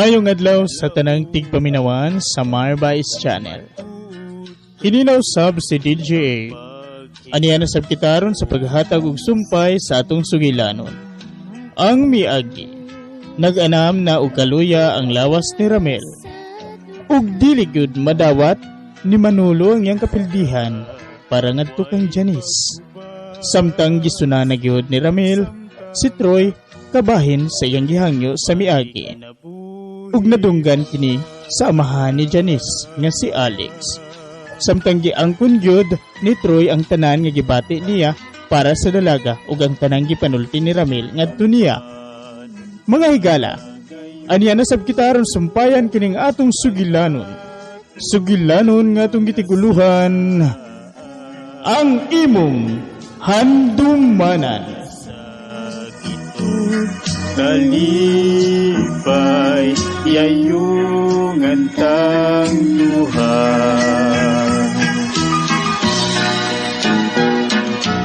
Mayong adlaw sa tanang tigpaminawan sa Marbais Channel. Hininaw sab si DJ A. Aniya na sab kitaron sa paghatag og sumpay sa atong sugilanon. Ang miagi, nag-anam na og kaluya ang lawas ni Ramel. Ug dili gyud madawat ni Manolo ang iyang kapildihan para ngadto kang Janice. Samtang gisunana gyud ni Ramel si Troy kabahin sa iyang gihangyo sa miagi. Ug nadunggan kini sa amahan ni Janice nga si Alex. Samtang giangkon gyud ni Troy ang tanan nga gibati niya para sa dalaga ug ang tanang gipanulti ni Ramel ngadto niya. Mga higala, aniya na sab kitaron sumpayan kining atong sugilanon. Sugilanon nga atong gitiguluhan ang imong handumanan. Kalipay yayungan tang Tuhan,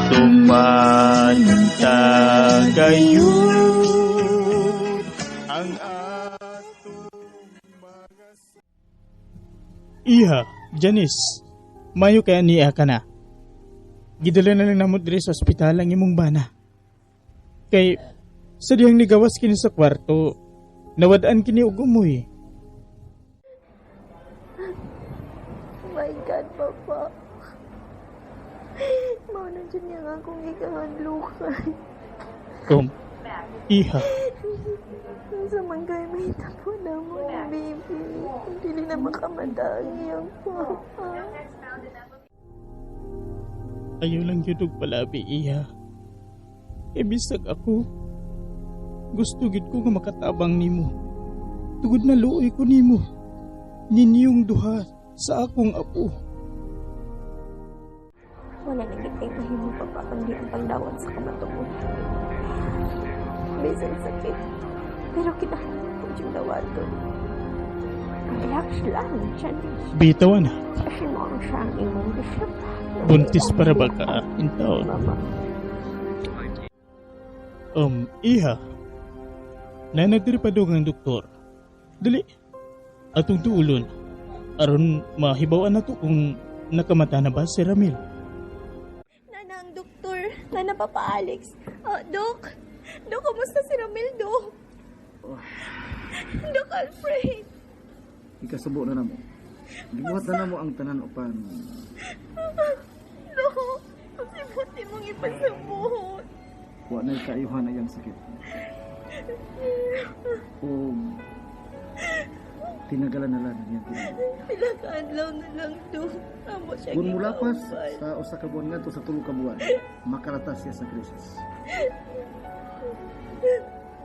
tumanta gayon ang atong mga... Iha, Janice, mayo kaya niya ka na. Gidala na lang namot diri sa ospital ang imong bana. Kay sa dihang nigawas kini sa kwarto, nawadaan kini og umoy. Oh my God, Papa. Mauna dyan niya nga akong ikahandlukan. Iha, Sa man kayo may tapo na mo, baby. Hindi na makamata ang iyong Papa. ayaw lang yun og palabi, Iha. Bisag ako. Gusto gid ko nga makatabang nimo. Tugod na luoy ko nimo. Ninyong duha sa akong apo. Wala na kitay mahimo, Papa, kundi ang pagdawat sa kamatuon. Bisan sakit. Pero kinahanglan ko diyang dawato. Relax lang, Janice. Bitaw na. Kasi mo ang siyang imong gusto. Buntis para ba ka in taon? Mama. Iha. Na nagdiripadong ang doktor. Dali. Atong tuulon. Aron mahibawan na to kung nakamata na ba si Ramil. Nana ang doktor. Nana, Papa Alex. Dok. Dok, kumusta si Ramil, Dok? Dok Alfred. Ikasubo na mo. Gibuhat na mo ang tanan upan. Dok, buti mong ipasabot. Wa na kaayuhan na iyang sakit. O tinagalan na lang niya. Pila ka adlaw na lang, Dok. Amo siya Kung mulapas gikauban. sa usa ka buwan ngadto sa 3 ka buwan, makaratas siya sa krisis.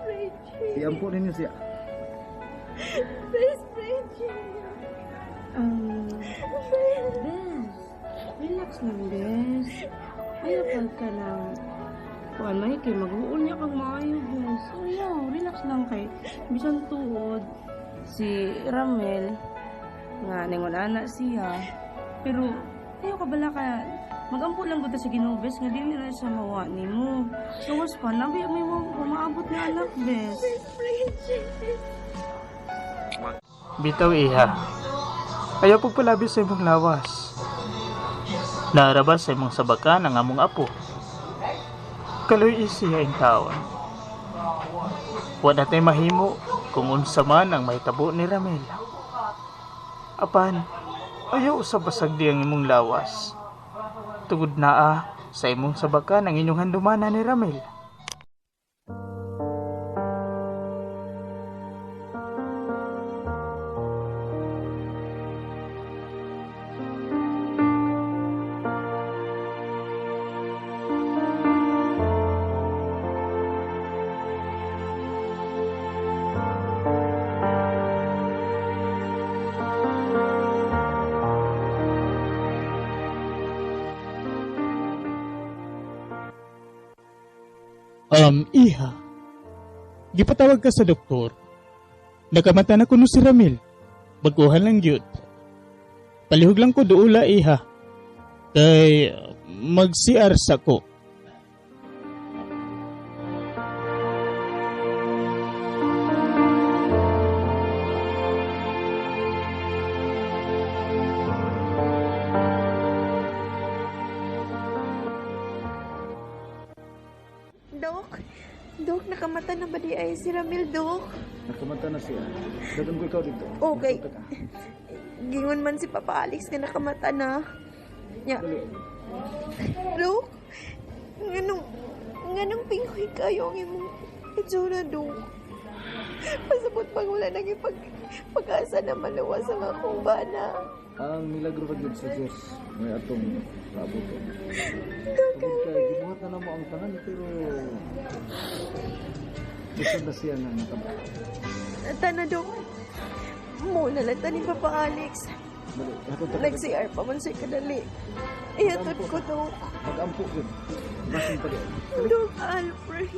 Reggie. Iampo ninyo siya. Best Reggie. Bes, relax lang, Bes. Ayaw ka lang. Kuan may kay mag-uul niya kang maayo, Bes. Ayaw, relax lang kay. Bisan tuod, si Ramel, nga ningon anak siya. Pero, ayaw ka bala ka, magampo lang buta sa Ginoo, Bes, nga dili na siya mawa nimo. So, was pa, nabi may maabot na anak, Bes. Bitaw, Iha. Ayaw pagpalabi sa imong lawas. Naarabas sa imong sabakan ang among apo. Kaloy isiya in taon. Wa natay mahimo kung unsa man ang mahitabo ni Ramel. Apan, ayaw usab basag di ang imong lawas. Tugod naa sa imong sabakan ang inyong handumana ni Ramel. Iha. Gipatawag ka sa doktor. Nakamata na kuno si Ramil. Baguhan lang gyud. Palihog lang ko duula, Iha. Kay mag-CR sa ko. nakamata na ba di ay si Ramil, Dok? Nakamata na siya. Dagan ko ikaw dito. Okay. Punta ka. Gingon man si Papa Alex nga nakamata na. Nya, Dali. Dok? Nganong pingoy kayo ang imong itsura, Dok? Pasabot bang wala nang pag-asa na maluwas ang akong bana. Ang milagro pa sa Diyos. May atong labuto. Dok, Gibuhat na mo ang tanan pero gusto na siya na nakabata. tana, Dok. Muna lang ta ni Papa Alex. Dali. Hatod ta. Nag-CR pa man sa'y kadali. Ihatod ko, Dok. Mag-ampo yun. Basin pa rin. Dok Alfred.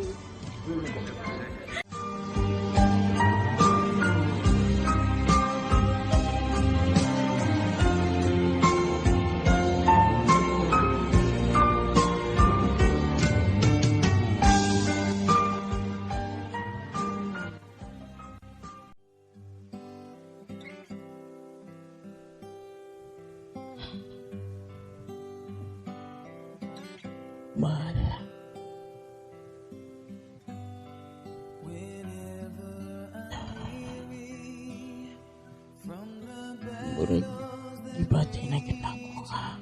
Mahal. Murag, ibati na ginako ka.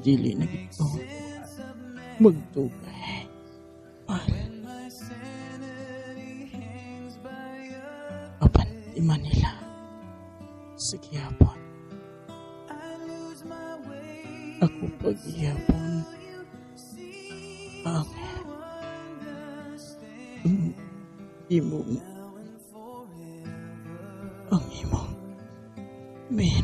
Dili na gito. Magtugay. Mahal. Apan di Manila. Sige hapon. Ako paghihapon ang imong men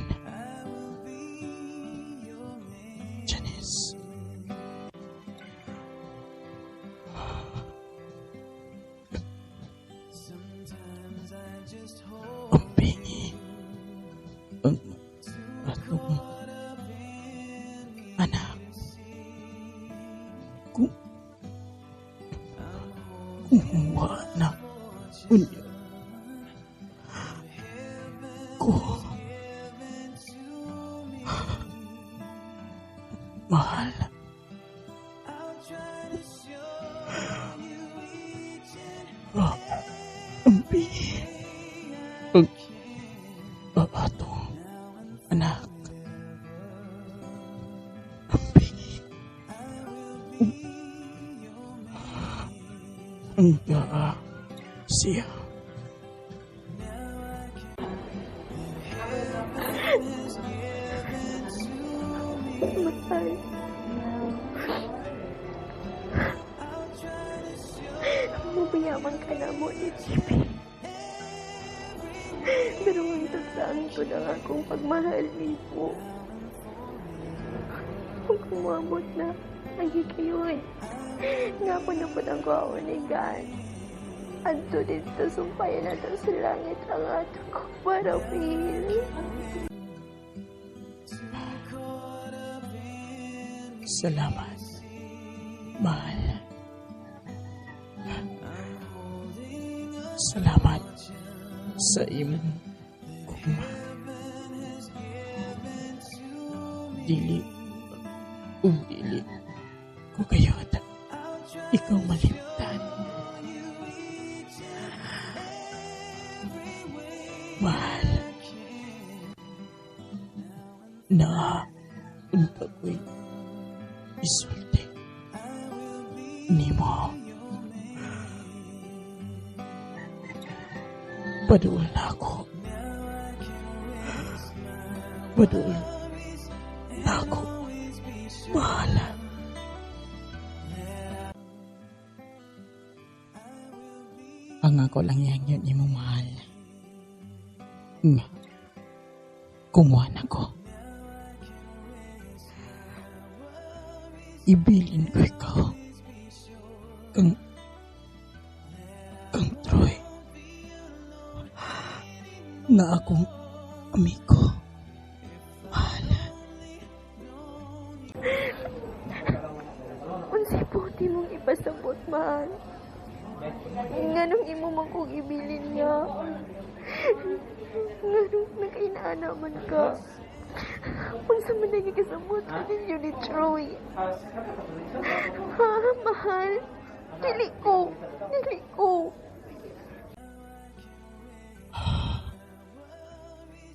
Janice. Ang pingi ang atong anak. Kung wala unya ko mahal. Ang pingi ang atong anak. Enggak siya. Mahal. Mabayaman ka na mo ni Chibi. Pero ang tagsaan ko ng akong pagmahal ni po. Kung kumabot na, nagkikiyod. Nga po na po ng kawan ni God. Adto dito, sumpayan na daw sa langit ang ato ko para pili. Salamat, mahal. Salamat sa imong kuma. Dili ko kayo ikaw malimtan. Mahal. Na unta ko'y isulti nimo. Paduol na ako. Paduol na ako. Mahal. Ang ako lang yan yun imo mahal. Nga. Kumuha na ko. Ibilin ko ikaw. Kang Troy. Nga akong amigo. Mahal. Unsay puti mong ipasabot, mahal. Nganong imo man kong ibilin niya. Nganong nakainaana man ka. Kung sa man nagkakasabot ka ninyo ni Troy. Ha, mahal? Dili ko.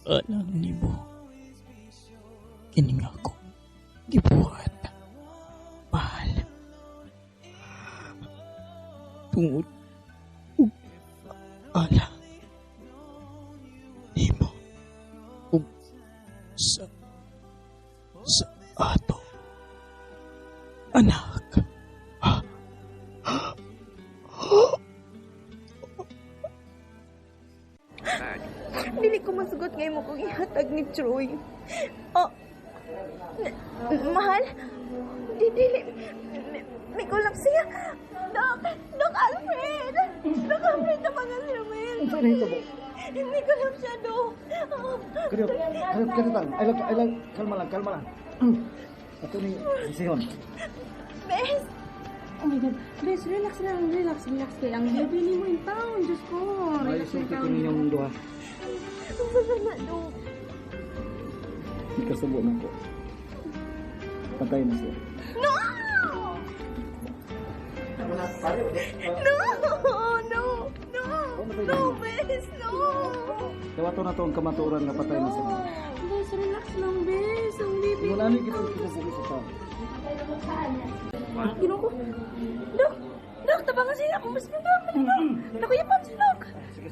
Alam ni mo, kining ako, gibuhat, mahal. Tungod, ala, ni mo, sa ato, anak. Dili ko masugot ngayon mo kung ihatag ni Troy. Oh, mahal? Dili. May kulap siya. Doc Alfred! Doc Alfred na mga Ramil. Ano na ito, Bo? May kulap siya, Doc. Kalip lang. Ay lang, kalma lang. Ito ni Sihon. Bes! Oh my God. Bes, relax lang. Kaya ang baby ni mo in town. Diyos ko. Ay, Relax sulti lang ko ninyong duha. Ang salamat, Doc. Ikasubo na ko. Patay na siya. No! No, Bes, no! Dawato na to ang kamaturan nga patay na siya. Bes, relax lang, Bes. Ang baby. Wala ni kita sa tao. Ginoo ko. Doc, tabangan sila kung mas nila. Nakuyapan si Doc.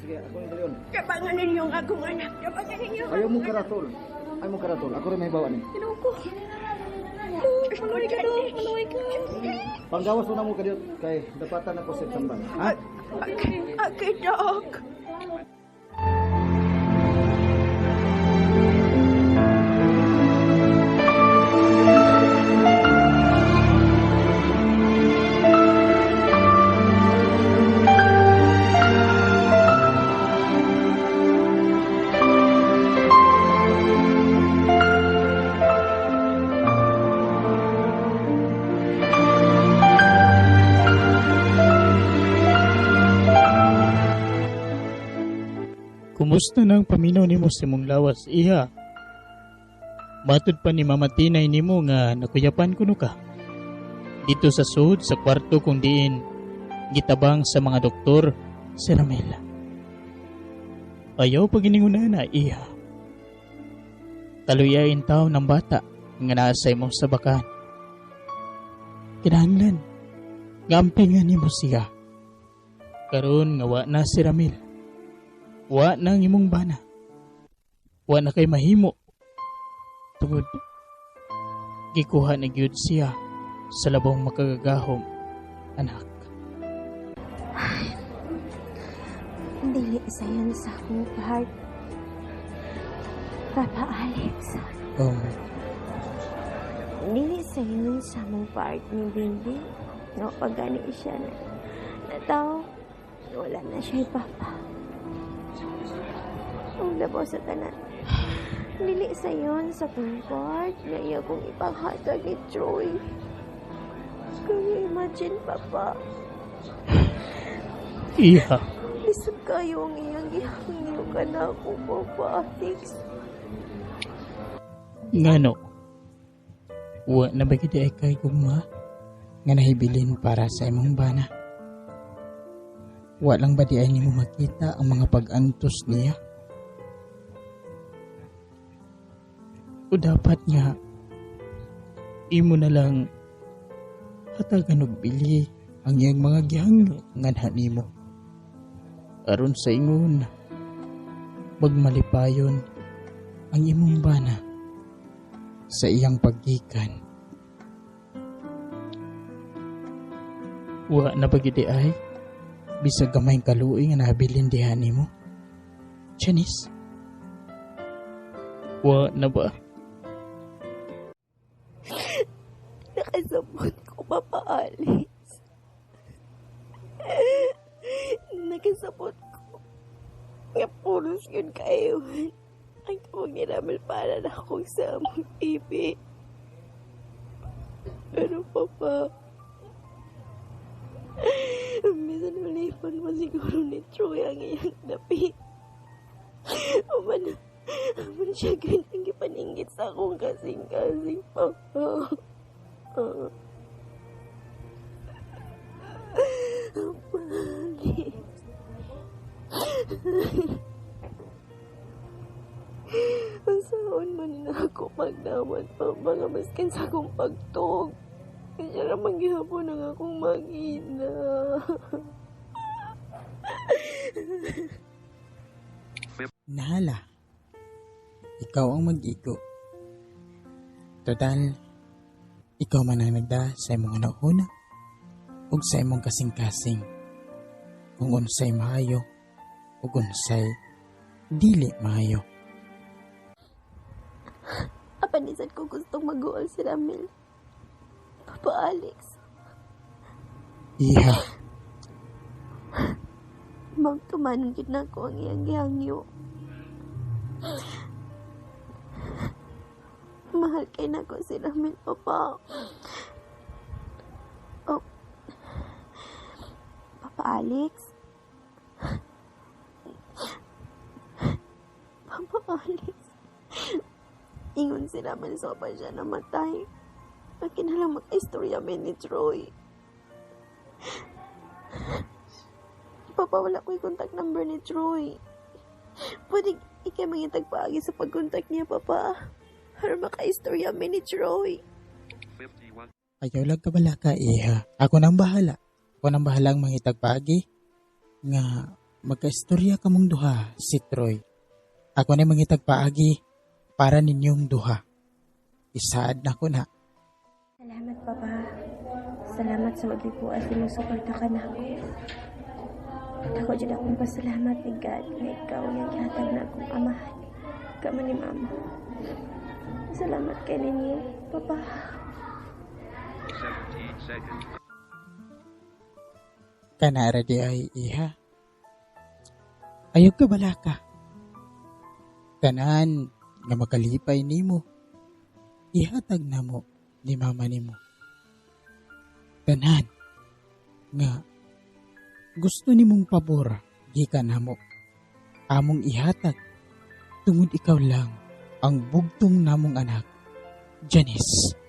Sige, ako yung dalion. Tabangan ninyo ang akong anak. Tabangan ninyo. Ayaw mo karatol. Ako rin may bawa ni. Ginoo ko. Manuwi ka, Doc. Manuwi ka. Panggawas mo na mo kadiyot kay dapatan ako sa tambang. Ha? Okay, Doc. Kumusta nang paminaw nimo sa imong lawas, iha? Matod pa ni Mama Tinay nimo nga nakuyapan kuno ka. Dito sa sud sa kwarto kung diin gitabang sa mga doktor si Ramela. Ayaw paginingunan na, iha. Kaluyain tao ng bata nga naasay mo sa bakan. Kinahanglan, gampingan nimo siya. Karon nga wa na si Ramela. Wa nang imong bana. Wa na kay mahimo. Tungod gikuha na gyud siya sa labong makagagahom, anak. Dili sa yan sa akong part. Papa Alex. Oh, Dili sa yan sa akong part ni Bibi. No, pag gani siya na tao, wala na siya Papa. Ang labaw sa tanan. Dili sa yon sa part na iya kong ipaghatag ni Troy. Kaya imagine, Papa. iha. Lisod kayo ang iyang gihangyo ka na ako, Papa Alex. Ngano? Wa na ba kita kay guma nga nahibilin para sa imong bana? Wa lang ba di ay nimo makita ang mga pag-antos niya? O dapat nga imo na lang hatagan og bili ang iyang mga gihangyo nga nimo. Aron sa ingon magmalipayon ang imong bana sa iyang paggikan. Wa na bagidi ay bisag gamay kaluoy nga nabilin diha nimo. Janice, wa na ba? Nakasabot ko, Papa Alex. Nakasabot ko. Nga pulos yun kayo. Ang kawag nilamil para na akong sa among pipi. Pero, Papa, minsan malipon mo siguro ni Troy ang iyang dapi. Aman siya ganang paningit sa akong kasing-kasing, Papa. Pagi. Ang saon man na ako magdaman, Papa, nga maskin sa akong pagtog. Kaya naman gihapon ang akong mag-ina. Nahala, ikaw ang mag-igo. Total, ikaw man ang nagda sa imong una ug sa imong kasing-kasing. Kung unsay maayo ug unsay dili maayo. Apanisan ko gustong mag-uol si Ramil. Papa Alex, Iha, magtumanon gid na ko ang iyang gihangyo. Mahal kay na ko si Ramil, Papa. Oh, Papa Alex? Papa Alex? Ingon si Ramil sa pa siya namatay. Akin na lang mag-istorya min ni Troy. Papa, wala ko'y contact number ni Troy. Pwede ikay mangitagpaagi sa pag-contact niya, Papa. Para maka-istorya min ni Troy. ayaw lang kabala ka, Iha. Ako nang bahala. Ako nang bahalang mangitagpagi nga magkaistorya ka mong duha si Troy. Ako na mangitagpaagi para ninyong duha. Isaad na ko na. Salamat, Papa. Salamat sa magipuas mo suporta ka na ako. At ako dyan akong pasalamat ni God na ikaw yung gihatag na akong amahan. Kama ni Mama. Salamat kay ninyo, Papa. 17 seconds. Kanara di ay, Iha. Ayaw ka bala ka. Tanan nga makalipay nimo. Ihatag na mo ni mama nimo. Tanan nga gusto nimong pabor gikan namo. Among ihatag tungod ikaw lang ang bugtong namong anak, Janice.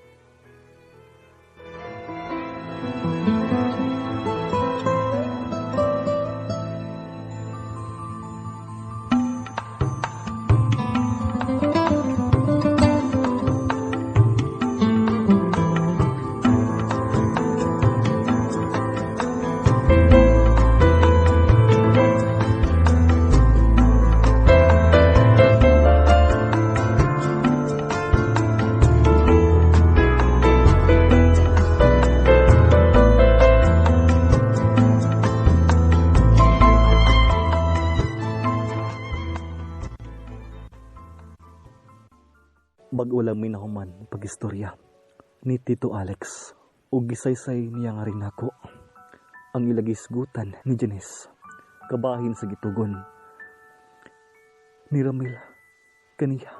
Bag-ulang minahuman pag-istorya ni Tito Alex o gisaysay niya nga rin ako ang ilagisgutan ni Janice kabahin sa gitugon ni Ramil kaniya.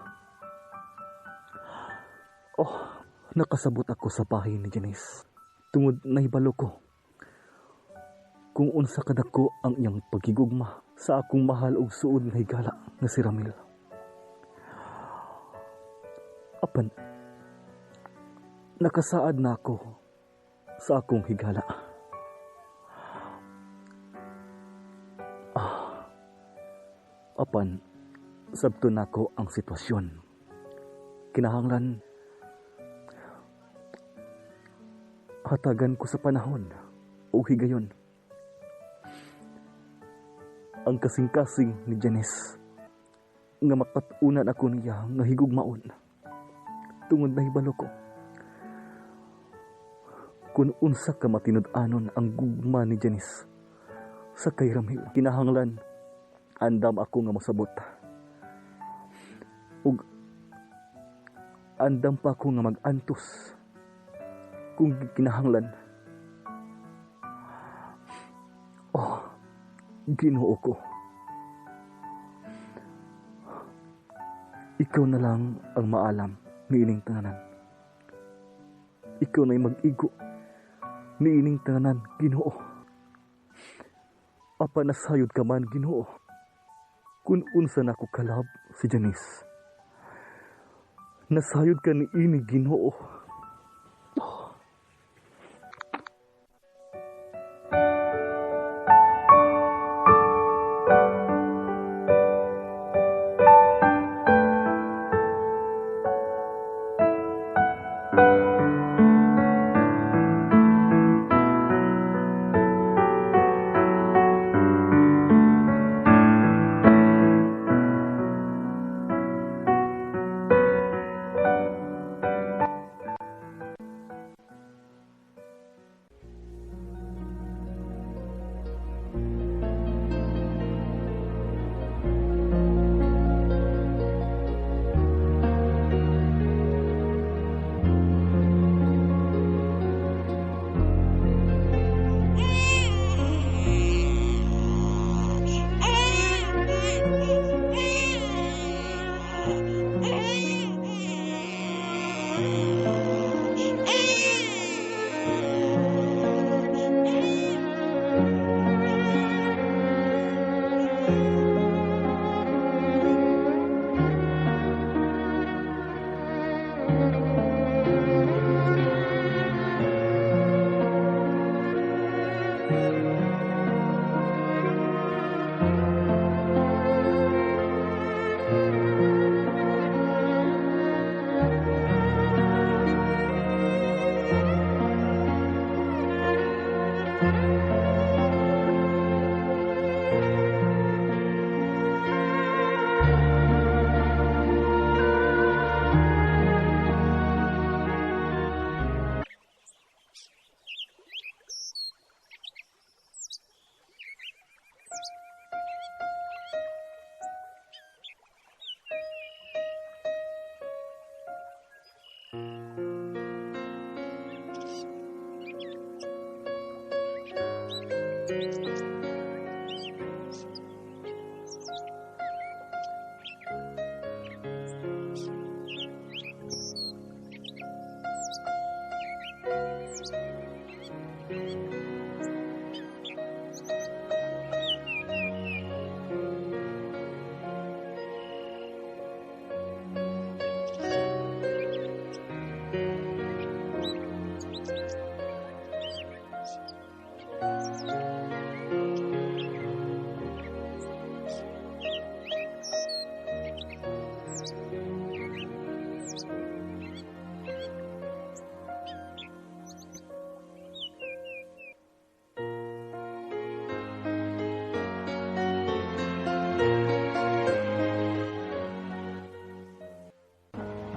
Oh, nakasabot ako sa bahin ni Janice tungod nahibalo ko kung unsa kadako ang iyang pagigugma sa akong mahal og suod nga higala nga si Ramil. Apan, nakasaad na ako sa akong higala. Apan, sabto na ko ang sitwasyon. Kinahanglan, hatagan ko sa panahon o higayon. Ang kasing-kasing ni Janice nga makatunan ako niya nga higugmaon. Tungod na hibalo ko kung unsa ka matinud-anon ang gugma ni Janice sa kay Ramil. Kinahanglan andam ako nga mosabot ug andam pa ako nga mag-antos kung kinahanglan. Oh, Ginoo ko, ikaw na lang ang maalam niining tanan. Ikaw na'y mag-igo niining tanan, Ginoo. Apa nasayod ka man, Ginoo, kung unsa na ko kalab si Janice. Nasayod ka ni ini, Ginoo.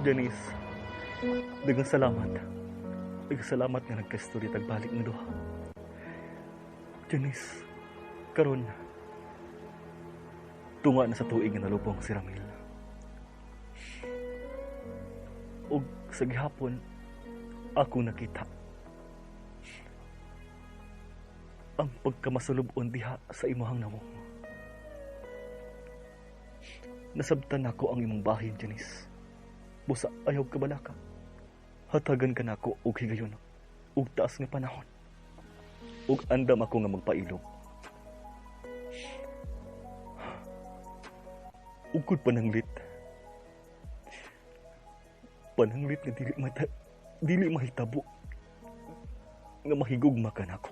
Janice, daghang salamat. Daghang salamat nga nagkastorya tagbalik ng duha. Janice, karon tunga na sa tuig nga nalubong si Ramil. Ug sa gihapon, ako nakita ang pagkamasulubon diha sa imuhang nawong. Nasabtan ako ang imong bahin, Janice. Busa ayaw ka balaka. Hatagan ka na ako og higayon, og taas nga panahon. Ug andam ako nga magpailog. Ugkod pananglit. Pananglit nga dili mahitabo nga mahigugma ka nako.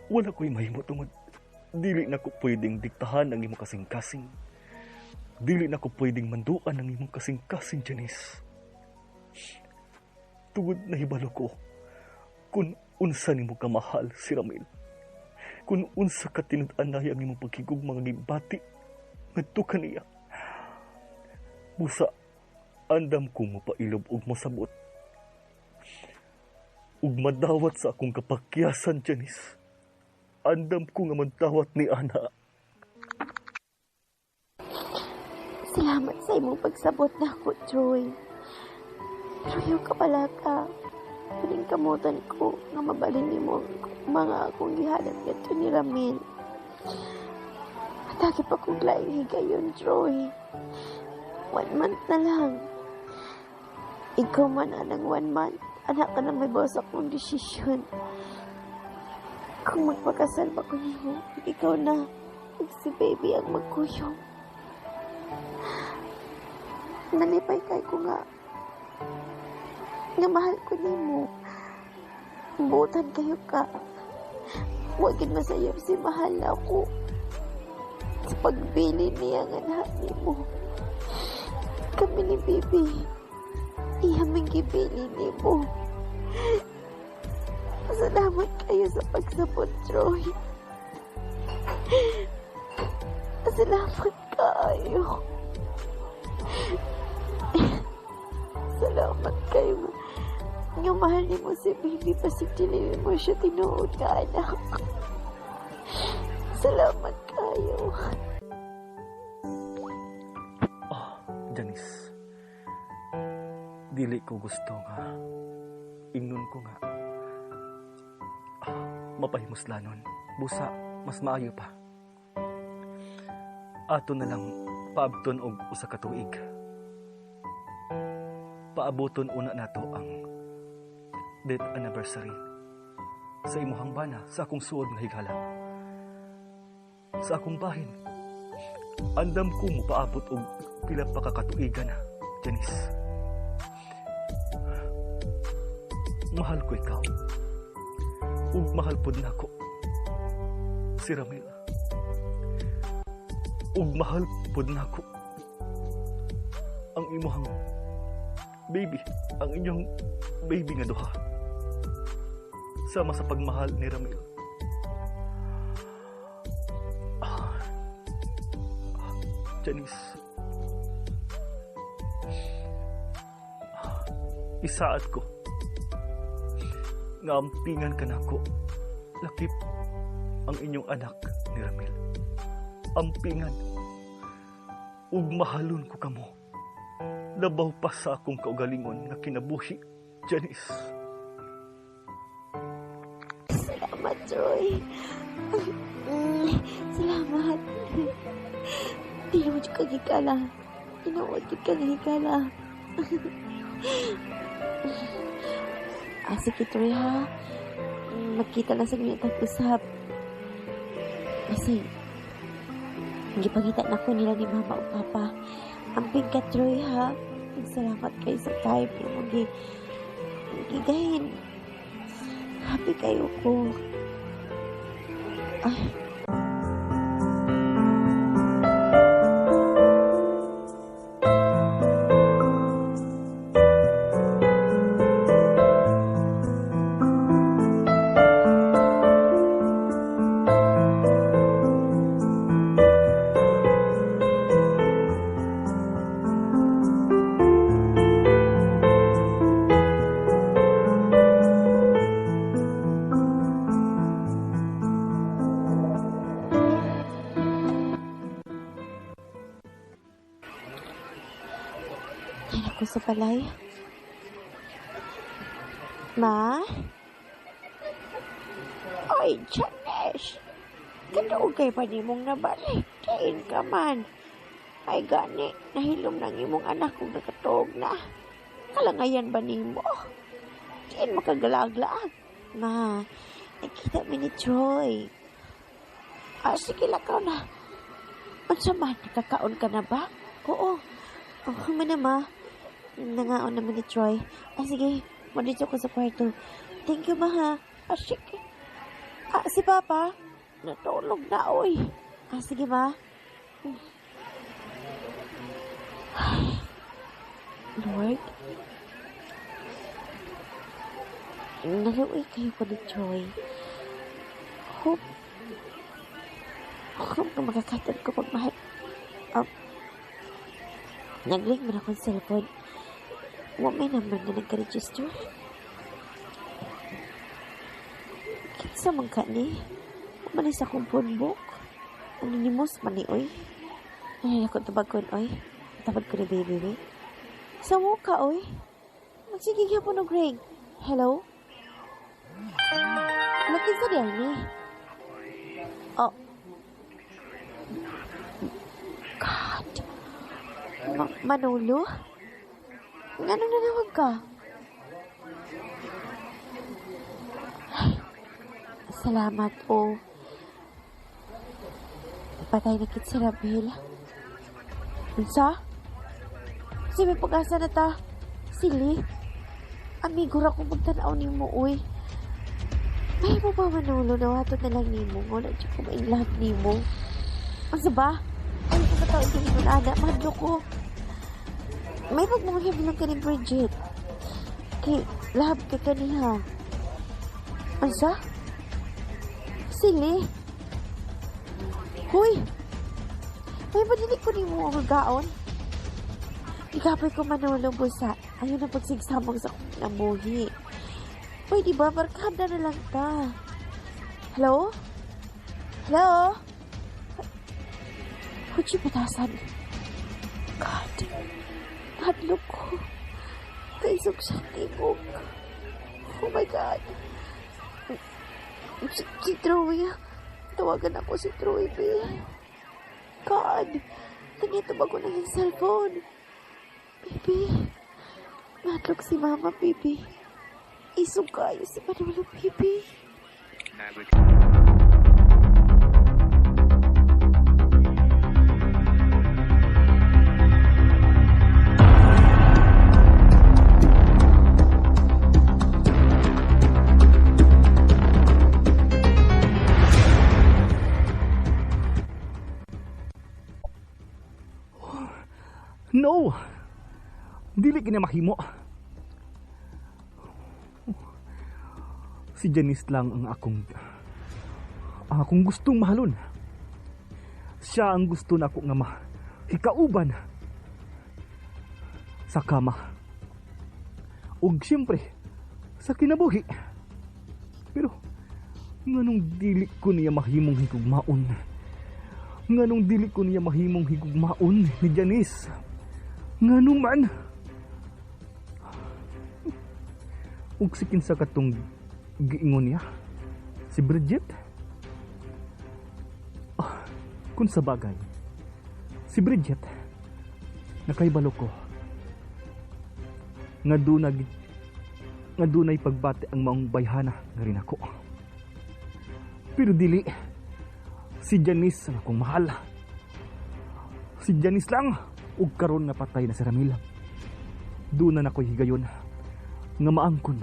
Wala ko'y mahimo tungod. Dili na ko pwedeng diktahan ang imong kasing-kasing. Dili na ko pwedeng manduan ang imong kasing-kasing, Janice. Tungod na hibalo ko kung unsa nimo kamahal si Ramil. Kung unsa ka tinud-anay ang imong paghigugma nga gibati ngadto kaniya. Busa andam ko mo pailob og mosabot. Ug madawat sa akong kapakyasan, Janice. Andam ko nga magtawat ni Ana. Salamat sa imong pagsabot na ako, Troy. Pero yung kapalaka, piling kamutan ko nga mabalin ni mo mga akong gihalat gato ni Ramil. Matagi pa kong laing higayon, Troy. 1 month na lang. Ikaw man anang 1 month, anak ka na may bawas akong desisyon. Kung magpakasal pa ko niyo, ikaw na, si baby ang magkuyong. Nalipay kay ko nga mahal ko nimo. Butan kayo ka. Huwag gid masayop si mahal ako. Sa pagbili niya nga anak nimo. Kami ni Bibi. Iyaming gibili nimo. Salamat kayo sa pagsabot, Troy. Salamat kayo. Salamat kayo. Yung mahal ni mo si Bibi, pasigtilin mo siya tinuod ka, anak. Salamat kayo. Janice, dili ko gusto nga ingnon ko nga mapahimuslanon. Busa, mas maayo pa. Ato na lang paabton og usa ka tuig. Paaboton una nato ang death anniversary sa imuhang bana sa akong suod nga higala. Sa akong bahin, andam ko mo paabot og pila pa kakatuigan, Janice. Mahal ko ikaw. Ug mahal pod nako si Ramil. Ug mahal pod nako ang imuhang baby, ang inyong baby nga duha. Sama sa pagmahal ni Ramil. Janice, isaat ko nga ampingan ka nako, lakip ang inyong anak ni Ramil. Ampingan ug mahalon ko kamo, labaw pa sa akong kaugalingon nga kinabuhi, Janice. Salamat, Troy. Salamat. Tinuod ka gikala. Tinuod ka gikala. Sige, Troy, ha? Magkita lang sa ganyan tag-usap. Kasi, gipagita na ko nila ni Mama o Papa. Amping ka, Troy, ha? Salamat kayo sa time na gigahin. Happy kayo ko. Ay. Ako sa balay. Ma? Ay, Janice! Kadugay pa ni mong nabalik. Kain ka man. Ay, gani. Nahilom ng imong anak kung nakatog na. Kalangayan ba ni mo? Kain makagalaglaag. Ma, nakita mo ni Troy. Sige, lakaw na. Unsa man, nakakaon ka na ba? Oo. Mana ma? Nangaon naman ni Troy. Sige, mandito ko sa kwarto. Thank you, ma, ha? Sige. Si Papa? Natulog na, oy. Sige, ma. Lord, naluwi kayo ko ni Troy. Hope na makakatag ko pagmahal. Nag-ring mo na akong cellphone. Huwag may naman na nagka-register. Kinsa man ka ni? Umalis akong phone book. Anonymous man ni, oy. Ay, ako tabag ko, oy. Tabag ko ni baby. Sawo ka, oy. Magsigig po ng ring. Hello? Laki sa diyan ni. Oh. God. Manolo? Anong nanawag ka? Ay, salamat, oh. Patay na kit si Ramil. Unsa? Kasi may pag-asa na ta. Sili, amigo ra kong magtanaw ni mo, uy. May mo ba Manolo na wato na lang ni mo? Wala dyan ko ma-inlove ni mo. Ang ba? Ay, ko sa taon din mo na anak. Mahadlo ko. May pagmamahib lang ka ni Bridget. Kay, lahab ka kaniha. Ang sa? Sili. Huy! May madinig ko ni mo ang gaon. Ikapay ko Manolo busa. Ayun ang pagsigsamang sa kong namuhi. Uy, diba? Barkada na lang ta. Hello? Hello? Huwag siya patasan. God. Hadlok ko. Kaisog sa tibok. Oh my God. Si Troy. Tawagan ako si Troy, babe. God. Nagitubag ko na yung cellphone. Baby. Hadlok si Mama, baby. Isog kayo si Manolo, baby. No! Dili kini mahimo. Si Janice lang ang akong gustong mahalon. Siya ang gusto nako nga mahikauban sa kama. Ug siyempre sa kinabuhi. Pero nganong dili ko niya mahimong higugmaon. Nganong dili ko niya mahimong higugmaon ni Janice. Nganong man. Ug sikin sa katong giingon niya si Bridget. Kung sa bagay si Bridget nakaibalo ko nga dunay pagbati ang maong bayhana nga rin ako. Pero dili si Janice ang akong mahal. Si Janice lang. Ug karon nga patay na si Ramil. Doon na nakoy higayon nga maangkon.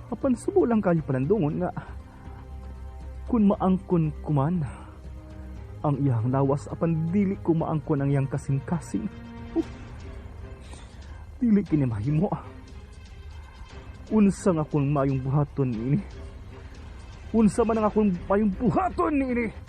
Apan subo lang kayo palandungon nga kung maangkon kuman ang iyang lawas apan dili ko maangkon ang iyang kasing-kasing. Dili kini mahimo. Unsa nga akong mayong buhaton ini? Unsa man ang akong mayong buhaton ini?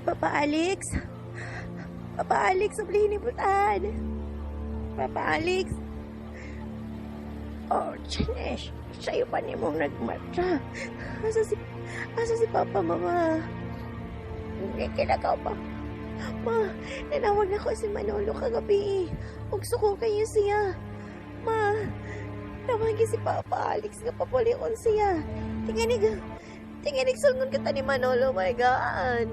Papa Alex? Papa Alex, sabihin ni Butan. Papa Alex? Oh, Janesh, sa'yo pa niyo mong nagmarcha. Asa si Papa, Mama? Hindi kinakaw pa. Ma, nanawag na ko si Manolo kagabi. Ugso ko kayo siya. Ma, tawagin si Papa Alex nga papulion siya. Tinganig sulngon kita ni Manolo, my God.